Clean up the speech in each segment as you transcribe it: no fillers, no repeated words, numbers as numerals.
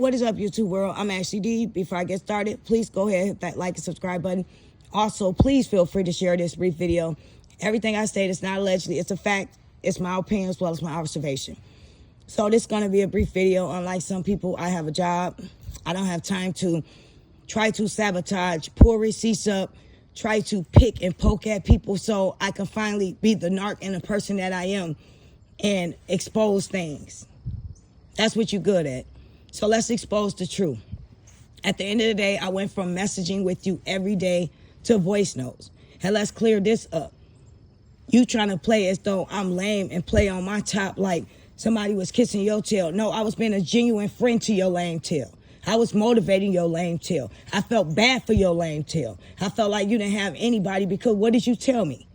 What is up, YouTube world? I'm Ashley D. Before I get started, please go ahead and hit that like and subscribe button. Also, please feel free to share this brief video. Everything I say is not allegedly, it's a fact. It's my opinion as well as my observation. So this is going to be a brief video. Unlike some people, I have a job. I don't have time to try to sabotage, pull receipts up, try to pick and poke at people so I can finally be the narc and the person that I am and expose things. That's what you're good at. So let's expose the truth. At the end of the day, I went from messaging with you every day to voice notes. And let's clear this up. You trying to play as though I'm lame and play on my top like somebody was kissing your tail. No, I was being a genuine friend to your lame tail. I was motivating your lame tail. I felt bad for your lame tail. I felt like you didn't have anybody because what did you tell me?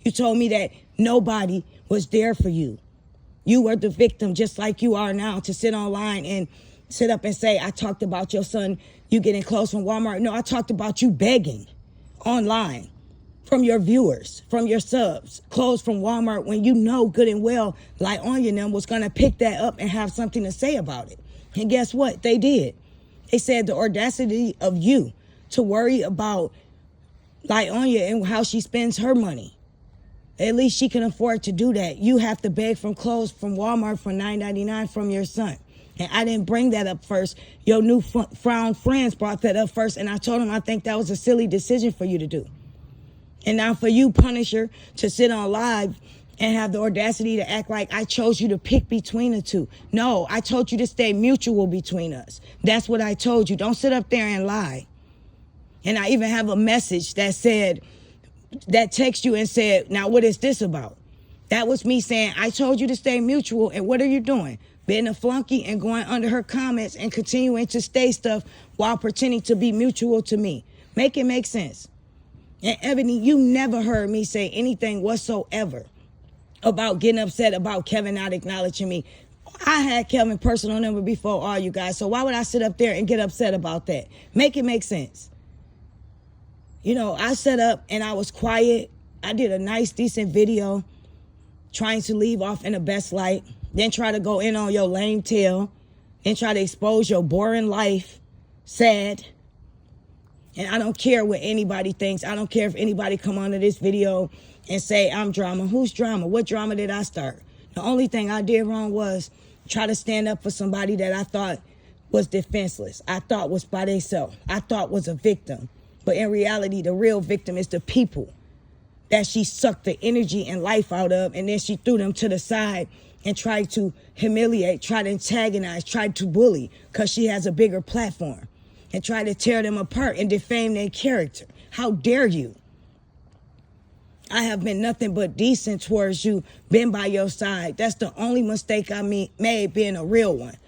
You told me that nobody was there for you. You were the victim just like you are now to sit online and sit up and say, I talked about your son, you getting clothes from Walmart. No, I talked about you begging online from your viewers, from your subs, clothes from Walmart when you know good and well Lyonya and them was going to pick that up and have something to say about it. And guess what? They did. They said the audacity of you to worry about Lyonya and how she spends her money. At least she can afford to do that. You have to beg from clothes from Walmart for $9.99 from your son. And I didn't bring that up first. Your new found friends brought that up first. And I told them I think that was a silly decision for you to do. And now for you, Punisher, to sit on live and have the audacity to act like I chose you to pick between the two. No, I told you to stay mutual between us. That's what I told you. Don't sit up there and lie. And I even have a message that said, that text you and said, now what is this about? That was me saying, I told you to stay mutual. And what are you doing? Being a flunky and going under her comments and continuing to stay stuff while pretending to be mutual to me. Make it make sense. And Ebony, you never heard me say anything whatsoever about getting upset about Kevin not acknowledging me. I had Kevin's personal number before all you guys. So why would I sit up there and get upset about that? Make it make sense. You know, I set up and I was quiet. I did a nice, decent video trying to leave off in the best light. Then try to go in on your lame tail. Then try to expose your boring life. Sad. And I don't care what anybody thinks. I don't care if anybody come onto this video and say I'm drama. Who's drama? What drama did I start? The only thing I did wrong was try to stand up for somebody that I thought was defenseless. I thought was by themselves. I thought was a victim. But in reality, the real victim is the people that she sucked the energy and life out of, and then she threw them to the side and tried to humiliate, tried to antagonize, tried to bully because she has a bigger platform, and tried to tear them apart and defame their character. How dare you? I have been nothing but decent towards you, been by your side. That's the only mistake I made, being a real one,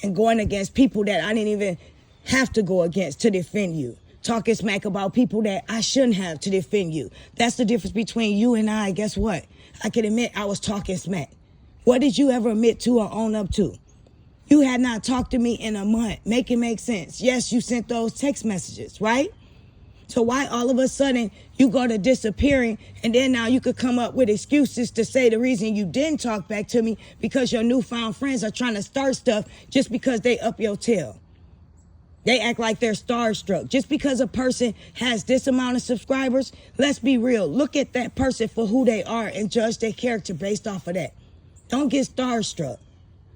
and going against people that I didn't even have to go against to defend you. Talking smack about people that I shouldn't have to defend you. That's the difference between you and I. Guess what? I can admit I was talking smack. What did you ever admit to or own up to? You had not talked to me in a month. Make it make sense. Yes, you sent those text messages, right? So why all of a sudden you go to disappearing and then now you could come up with excuses to say the reason you didn't talk back to me because your newfound friends are trying to start stuff just because they up your tail. They act like they're starstruck. Just because a person has this amount of subscribers, let's be real. Look at that person for who they are and judge their character based off of that. Don't get starstruck.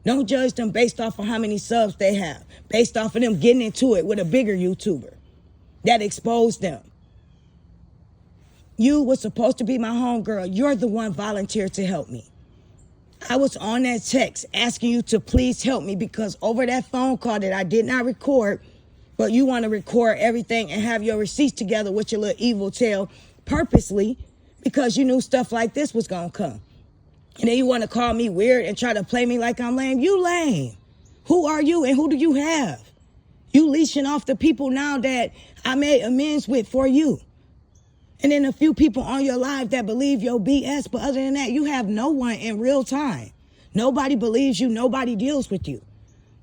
Don't judge them based off of how many subs they have, based off of them getting into it with a bigger YouTuber that exposed them. You were supposed to be my homegirl. You're the one volunteered to help me. I was on that text asking you to please help me because over that phone call that I did not record, but you want to record everything and have your receipts together with your little evil tail purposely because you knew stuff like this was going to come. And then you want to call me weird and try to play me like I'm lame. You lame. Who are you and who do you have? You leashing off the people now that I made amends with for you. And then a few people on your live that believe your BS. But other than that, you have no one in real time. Nobody believes you. Nobody deals with you.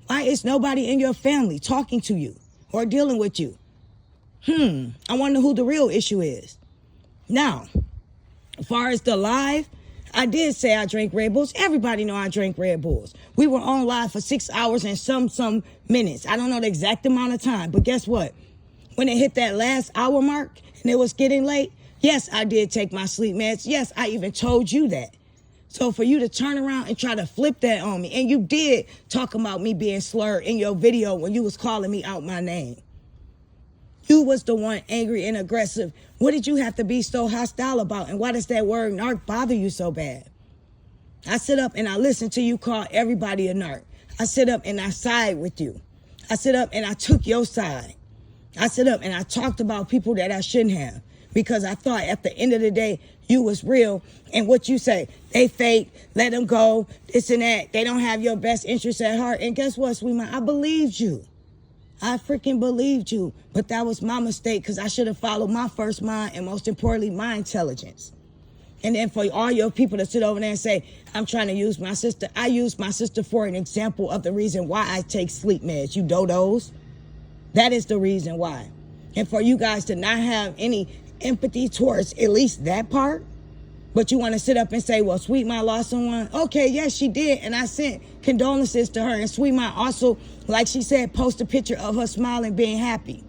Why is nobody in your family talking to you or dealing with you? I wonder who the real issue is. Now, as far as the live, I did say I drank Red Bulls. Everybody know I drank Red Bulls. We were on live for 6 hours and some minutes. I don't know the exact amount of time, but guess what? When it hit that last hour mark and it was getting late, yes, I did take my sleep meds. Yes, I even told you that. So for you to turn around and try to flip that on me, and you did talk about me being slurred in your video when you was calling me out my name. You was the one angry and aggressive. What did you have to be so hostile about? And why does that word narc bother you so bad? I sit up and I listen to you call everybody a narc. I sit up and I side with you. I sit up and I took your side. I sit up and I talked about people that I shouldn't have, because I thought at the end of the day, you was real. And what you say, they fake, let them go, this and that. They don't have your best interests at heart. And guess what, sweetheart? I believed you. I freaking believed you. But that was my mistake, because I should have followed my first mind, and most importantly, my intelligence. And then for all your people to sit over there and say, I'm trying to use my sister. I use my sister for an example of the reason why I take sleep meds. You dodos. That is the reason why. And for you guys to not have any empathy towards at least that part, but you want to sit up and say, well, Sweet Ma lost someone. Okay, yes, she did. And I sent condolences to her. And Sweet Ma also, like she said, posted a picture of her smiling, being happy.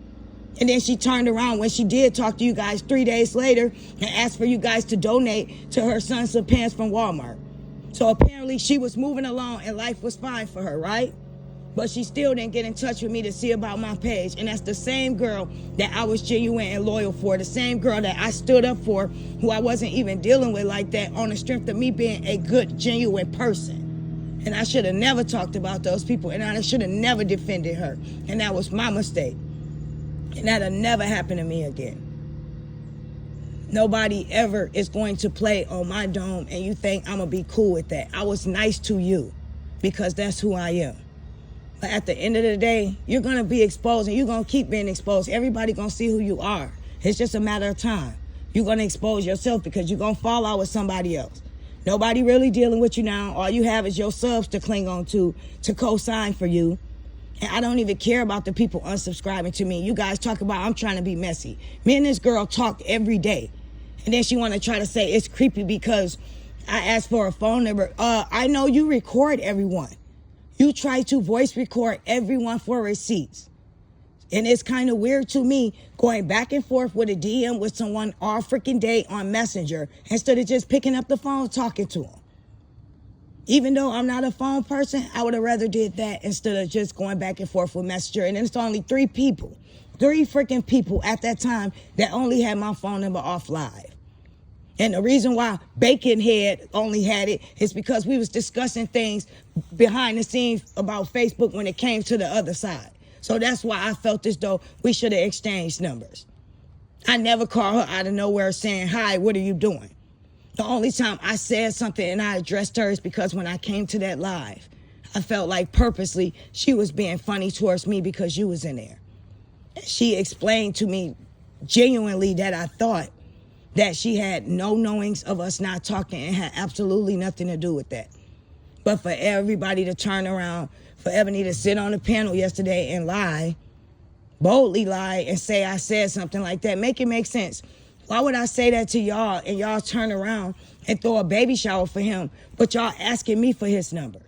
And then she turned around when she did talk to you guys 3 days later and asked for you guys to donate to her son some pants from Walmart. So apparently she was moving along and life was fine for her, right? But she still didn't get in touch with me to see about my page. And that's the same girl that I was genuine and loyal for. The same girl that I stood up for, who I wasn't even dealing with like that, on the strength of me being a good, genuine person. And I should have never talked about those people. And I should have never defended her. And that was my mistake. And that'll never happen to me again. Nobody ever is going to play on my dome and you think I'm going to be cool with that. I was nice to you because that's who I am. But at the end of the day, you're going to be exposed, and you're going to keep being exposed. Everybody going to see who you are. It's just a matter of time. You're going to expose yourself because you're going to fall out with somebody else. Nobody really dealing with you now. All you have is your subs to cling on to co-sign for you. And I don't even care about the people unsubscribing to me. You guys talk about I'm trying to be messy. Me and this girl talk every day. And then she want to try to say it's creepy because I asked for a phone number. I know you record everyone. You try to voice record everyone for receipts. And it's kind of weird to me going back and forth with a DM with someone all freaking day on Messenger instead of just picking up the phone talking to them. Even though I'm not a phone person, I would have rather did that instead of just going back and forth with Messenger. And it's only 3 freaking people at that time that only had my phone number off live. And the reason why Baconhead only had it is because we was discussing things behind the scenes about Facebook when it came to the other side. So that's why I felt as though we should have exchanged numbers. I never called her out of nowhere saying, hi, what are you doing? The only time I said something and I addressed her is because when I came to that live, I felt like purposely she was being funny towards me because you was in there. She explained to me genuinely that I thought that she had no knowings of us not talking and had absolutely nothing to do with that. But for everybody to turn around, for Ebony to sit on the panel yesterday and lie, boldly lie and say I said something like that, make it make sense. Why would I say that to y'all and y'all turn around and throw a baby shower for him, but y'all asking me for his number?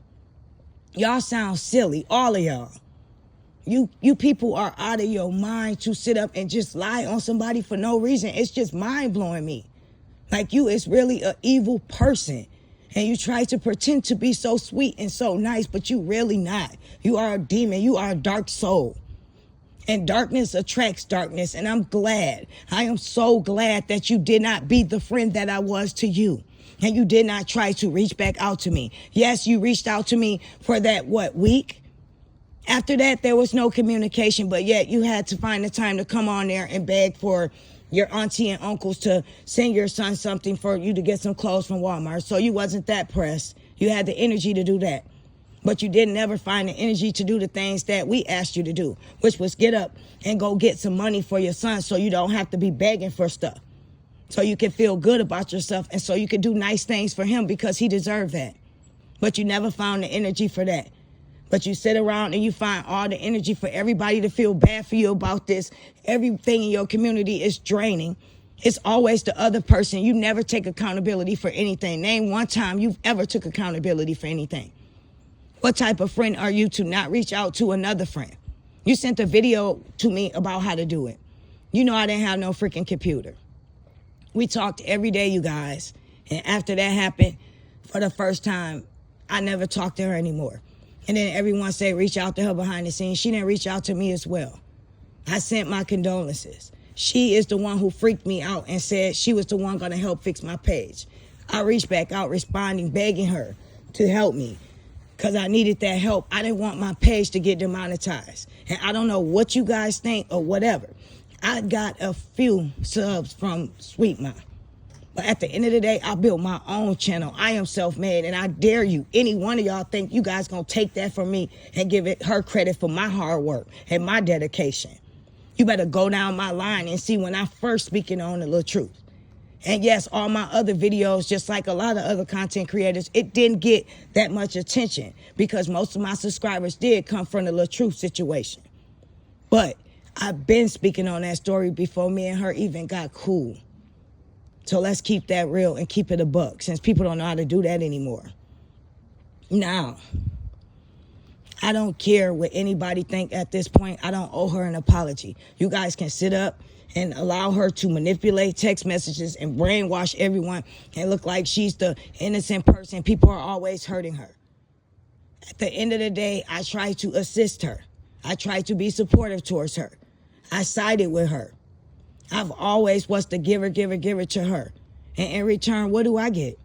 Y'all sound silly, all of y'all. You people are out of your mind to sit up and just lie on somebody for no reason. It's just mind-blowing me. Like you is really an evil person. And you try to pretend to be so sweet and so nice, but you really not. You are a demon. You are a dark soul. And darkness attracts darkness. And I'm glad. I am so glad that you did not be the friend that I was to you. And you did not try to reach back out to me. Yes, you reached out to me for that, week? After that, there was no communication, but yet you had to find the time to come on there and beg for your auntie and uncles to send your son something for you to get some clothes from Walmart. So you wasn't that pressed. You had the energy to do that. But you didn't ever find the energy to do the things that we asked you to do, which was get up and go get some money for your son so you don't have to be begging for stuff. So you can feel good about yourself and so you can do nice things for him because he deserved that. But you never found the energy for that. But you sit around and you find all the energy for everybody to feel bad for you about this. Everything in your community is draining. It's always the other person. You never take accountability for anything. Name one time you've ever took accountability for anything. What type of friend are you to not reach out to another friend? You sent a video to me about how to do it. You know I didn't have no freaking computer. We talked every day, you guys. And after that happened, for the first time, I never talked to her anymore. And then everyone said, reach out to her behind the scenes. She didn't reach out to me as well. I sent my condolences. She is the one who freaked me out and said she was the one going to help fix my page. I reached back out, responding, begging her to help me because I needed that help. I didn't want my page to get demonetized. And I don't know what you guys think or whatever. I got a few subs from Sweet Mom. But at the end of the day, I built my own channel. I am self-made, and I dare you, any one of y'all think you guys gonna take that from me and give it her credit for my hard work and my dedication. You better go down my line and see when I first speaking on the little truth. And yes, all my other videos, just like a lot of other content creators, it didn't get that much attention because most of my subscribers did come from the little truth situation. But I've been speaking on that story before me and her even got cool. So let's keep that real and keep it a buck since people don't know how to do that anymore. Now, I don't care what anybody think at this point. I don't owe her an apology. You guys can sit up and allow her to manipulate text messages and brainwash everyone and look like she's the innocent person. People are always hurting her. At the end of the day, I try to assist her. I try to be supportive towards her. I sided with her. I've always was the giver to her. And in return, what do I get?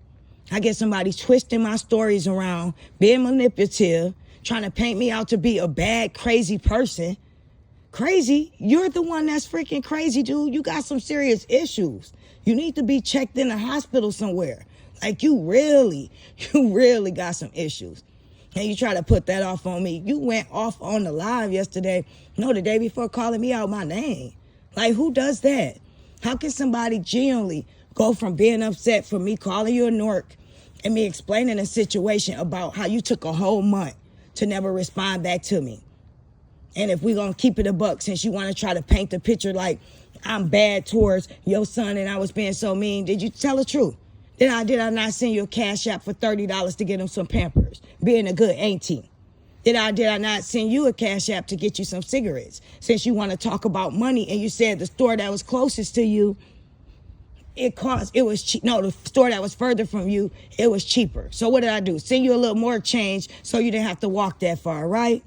I get somebody twisting my stories around, being manipulative, trying to paint me out to be a bad, crazy person. Crazy? You're the one that's freaking crazy, dude. You got some serious issues. You need to be checked in the hospital somewhere. Like you really got some issues. And you try to put that off on me. You went off on the live yesterday, no, the day before, calling me out my name. Like, who does that? How can somebody genuinely go from being upset for me calling you a narc and me explaining a situation about how you took a whole month to never respond back to me? And if we're going to keep it a buck, since you want to try to paint the picture like I'm bad towards your son and I was being so mean, did you tell the truth? Did I not send you a cash app for $30 to get him some Pampers? Being a good auntie. Did I not send you a cash app to get you some cigarettes? Since you want to talk about money and you said the store that was closest to you, the store that was further from you, it was cheaper. So what did I do? Send you a little more change so you didn't have to walk that far, right?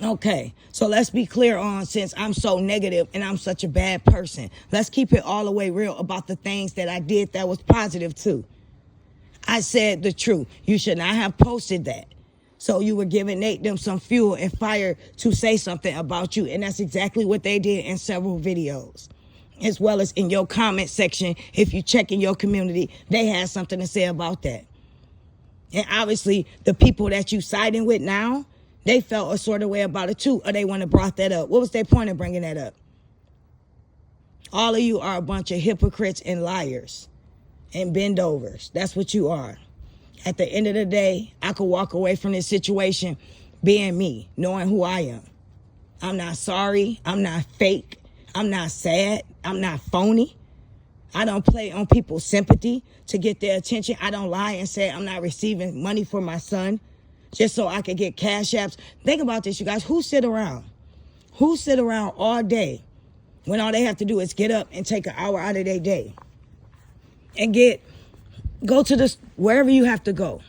Okay, so let's be clear on, since I'm so negative and I'm such a bad person, let's keep it all the way real about the things that I did that was positive too. I said the truth. You should not have posted that. So you were giving Nate them some fuel and fire to say something about you. And that's exactly what they did in several videos. As well as in your comment section, if you check in your community, they had something to say about that. And obviously, the people that you siding with now, they felt a sort of way about it too, or they want to brought that up. What was their point of bringing that up? All of you are a bunch of hypocrites and liars and bendovers. That's what you are. At the end of the day, I could walk away from this situation being me, knowing who I am. I'm not sorry. I'm not fake. I'm not sad. I'm not phony. I don't play on people's sympathy to get their attention. I don't lie and say I'm not receiving money for my son just so I can get cash apps. Think about this, you guys. Who sit around? Who sit around all day when all they have to do is get up and take an hour out of their day and go to this wherever you have to go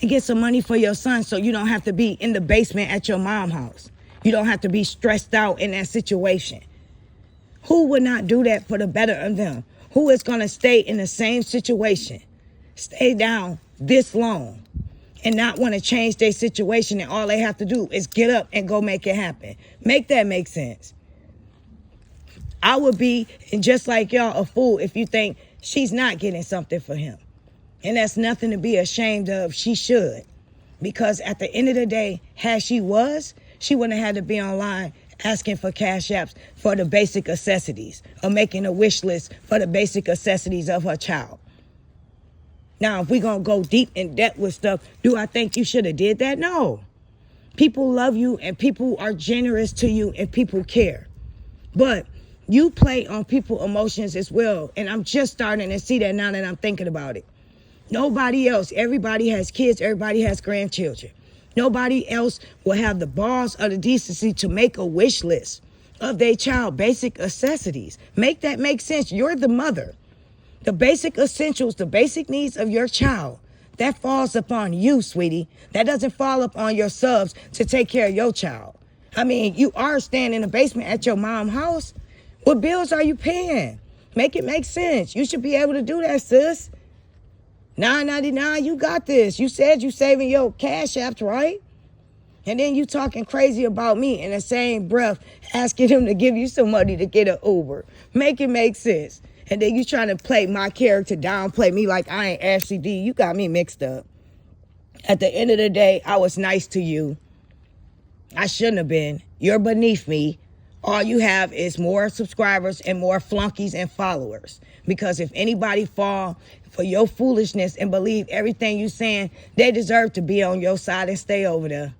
and get some money for your son so you don't have to be in the basement at your mom's house. You don't have to be stressed out in that situation. Who would not do that for the better of them? Who is going to stay in the same situation, stay down this long, and not want to change their situation, and all they have to do is get up and go make it happen? Make that make sense. I would be, and just like y'all, a fool if you think she's not getting something for him. And that's nothing to be ashamed of. She should. Because at the end of the day, had she was, she wouldn't have had to be online asking for cash apps for the basic necessities or making a wish list for the basic necessities of her child. Now, if we're going to go deep in depth with stuff, do I think you should have did that? No. People love you and people are generous to you and people care. But You play on people's emotions as well. And I'm just starting to see that now that I'm thinking about it. Nobody else. Everybody has kids. Everybody has grandchildren. Nobody else will have the balls or the decency to make a wish list of their child basic necessities. Make that make sense. You're the mother. The basic essentials, the basic needs of your child, that falls upon you, sweetie. That doesn't fall upon your subs to take care of your child. I mean, you are staying in the basement at your mom's house. What bills are you paying? Make it make sense. You should be able to do that, sis. $9.99, you got this. You said you saving your cash app, right? And then you talking crazy about me in the same breath, asking him to give you some money to get an Uber. Make it make sense. And then you trying to play my character, downplay me like I ain't Ashley D. You got me mixed up. At the end of the day, I was nice to you. I shouldn't have been. You're beneath me. All you have is more subscribers and more flunkies and followers. Because if anybody fall for your foolishness and believe everything you saying, they deserve to be on your side and stay over there.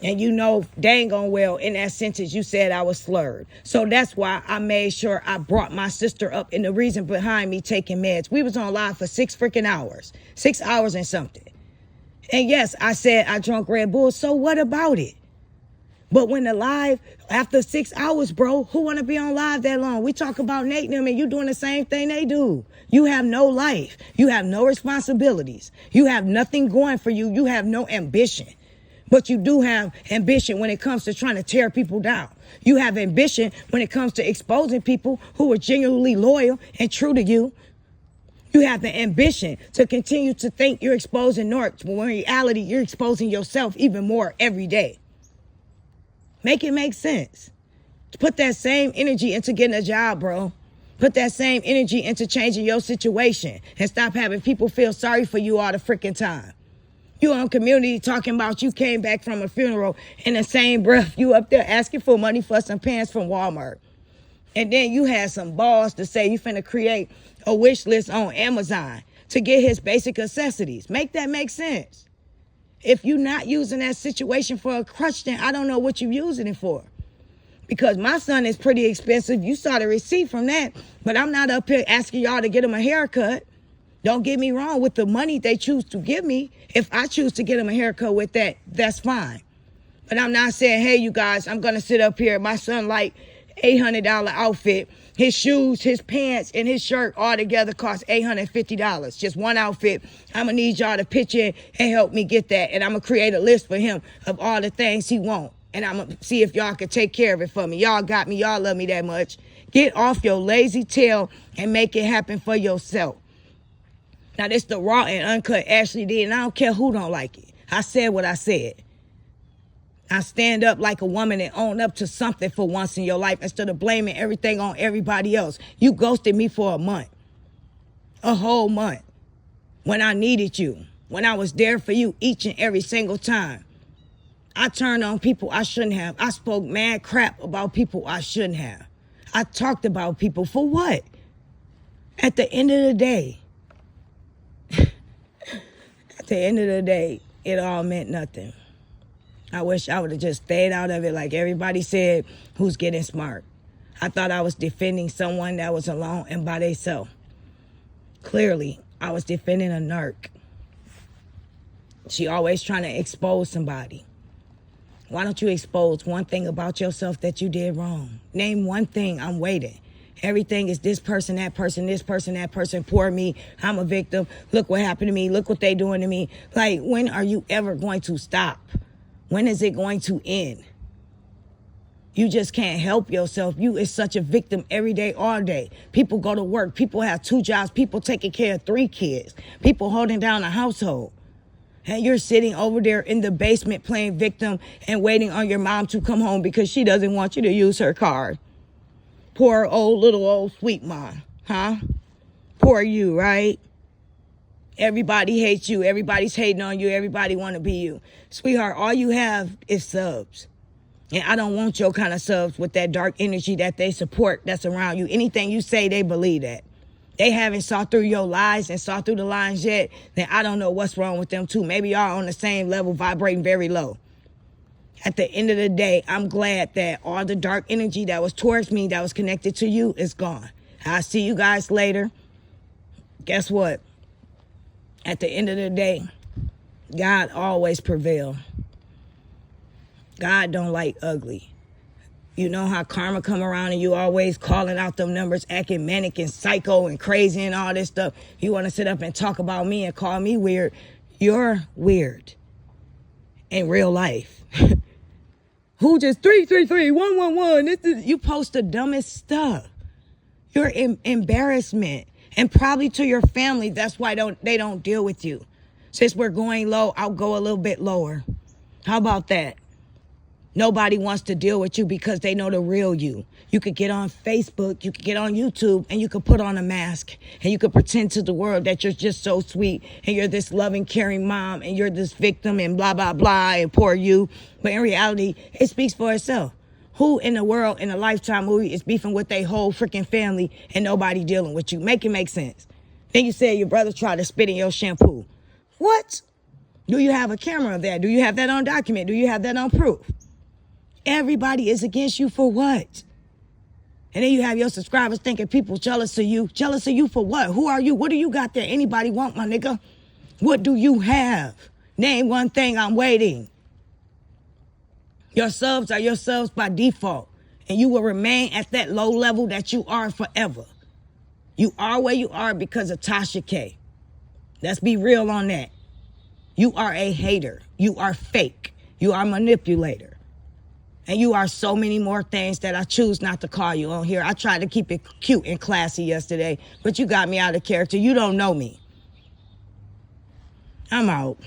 And you know dang on well in that sentence you said I was slurred. So that's why I made sure I brought my sister up and the reason behind me taking meds. We was on live for 6 freaking hours. 6 hours and something. And yes, I said I drunk Red Bull. So what about it? But when the live, after 6 hours, bro, who want to be on live that long? We talk about Nate and them and you doing the same thing they do. You have no life. You have no responsibilities. You have nothing going for you. You have no ambition. But you do have ambition when it comes to trying to tear people down. You have ambition when it comes to exposing people who are genuinely loyal and true to you. You have the ambition to continue to think you're exposing Narc, when in reality, you're exposing yourself even more every day. Make it make sense. Put that same energy into getting a job, bro. Put that same energy into changing your situation and stop having people feel sorry for you all the freaking time. You on Community talking about you came back from a funeral in the same breath you up there asking for money for some pants from Walmart. And then you had some balls to say you finna create a wish list on Amazon to get his basic necessities. Make that make sense. If you're not using that situation for a crutch, then I don't know what you're using it for. Because my son is pretty expensive. You saw the receipt from that. But I'm not up here asking y'all to get him a haircut. Don't get me wrong, with the money they choose to give me, if I choose to get him a haircut with that, that's fine. But I'm not saying, hey, you guys, I'm going to sit up here. My son like $800 outfit. His shoes, his pants, and his shirt all together cost $850. Just one outfit. I'm going to need y'all to pitch in and help me get that. And I'm going to create a list for him of all the things he wants. And I'm going to see if y'all can take care of it for me. Y'all got me. Y'all love me that much. Get off your lazy tail and make it happen for yourself. Now, this the raw and uncut Ashley D, and I don't care who don't like it. I said what I said. I stand up like a woman and own up to something for once in your life instead of blaming everything on everybody else. You ghosted me for a month. A whole month. When I needed you. When I was there for you each and every single time. I turned on people I shouldn't have. I spoke mad crap about people I shouldn't have. I talked about people for what? At the end of the day, it all meant nothing. I wish I would have just stayed out of it like everybody said who's getting smart. I thought I was defending someone that was alone and by themselves. Clearly, I was defending a narc. She always trying to expose somebody. Why don't you expose one thing about yourself that you did wrong? Name one thing. I'm waiting. Everything is this person, that person, this person, that person. Poor me. I'm a victim. Look what happened to me. Look what they doing to me. Like, when are you ever going to stop? When is it going to end? You just can't help yourself. You is such a victim every day, all day. People go to work. People have 2 jobs. People taking care of 3 kids. People holding down a household. And you're sitting over there in the basement playing victim and waiting on your mom to come home because she doesn't want you to use her card. Poor little old sweet mom, huh? Poor you, right? Everybody hates you. Everybody's hating on you. Everybody want to be you. Sweetheart, all you have is subs. And I don't want your kind of subs with that dark energy that they support that's around you. Anything you say, they believe that. They haven't saw through your lies and saw through the lines yet, then I don't know what's wrong with them too. Maybe y'all on the same level, vibrating very low. At the end of the day, I'm glad that all the dark energy that was towards me, that was connected to you, is gone. I'll see you guys later. Guess what? At the end of the day, God always prevails. God don't like ugly. You know how karma come around and you always calling out them numbers, acting manic and psycho and crazy and all this stuff. You want to sit up and talk about me and call me weird. You're weird in real life. Who just 333-111? This is, you post the dumbest stuff. You're embarrassment. And probably to your family, that's why they don't deal with you. Since we're going low, I'll go a little bit lower. How about that? Nobody wants to deal with you because they know the real you. You could get on Facebook, you could get on YouTube, and you could put on a mask. And you could pretend to the world that you're just so sweet. And you're this loving, caring mom. And you're this victim and blah, blah, blah. And poor you. But in reality, it speaks for itself. Who in the world in a Lifetime movie is beefing with their whole freaking family and nobody dealing with you? Make it make sense. Then you said your brother tried to spit in your shampoo. What? Do you have a camera of that? Do you have that on document? Do you have that on proof? Everybody is against you for what? And then you have your subscribers thinking people jealous of you. Jealous of you for what? Who are you? What do you got there? Anybody want, my nigga? What do you have? Name one thing. I'm waiting. Your subs are your subs by default. And you will remain at that low level that you are forever. You are where you are because of Tasha K. Let's be real on that. You are a hater. You are fake. You are a manipulator. And you are so many more things that I choose not to call you on here. I tried to keep it cute and classy yesterday, but you got me out of character. You don't know me. I'm out.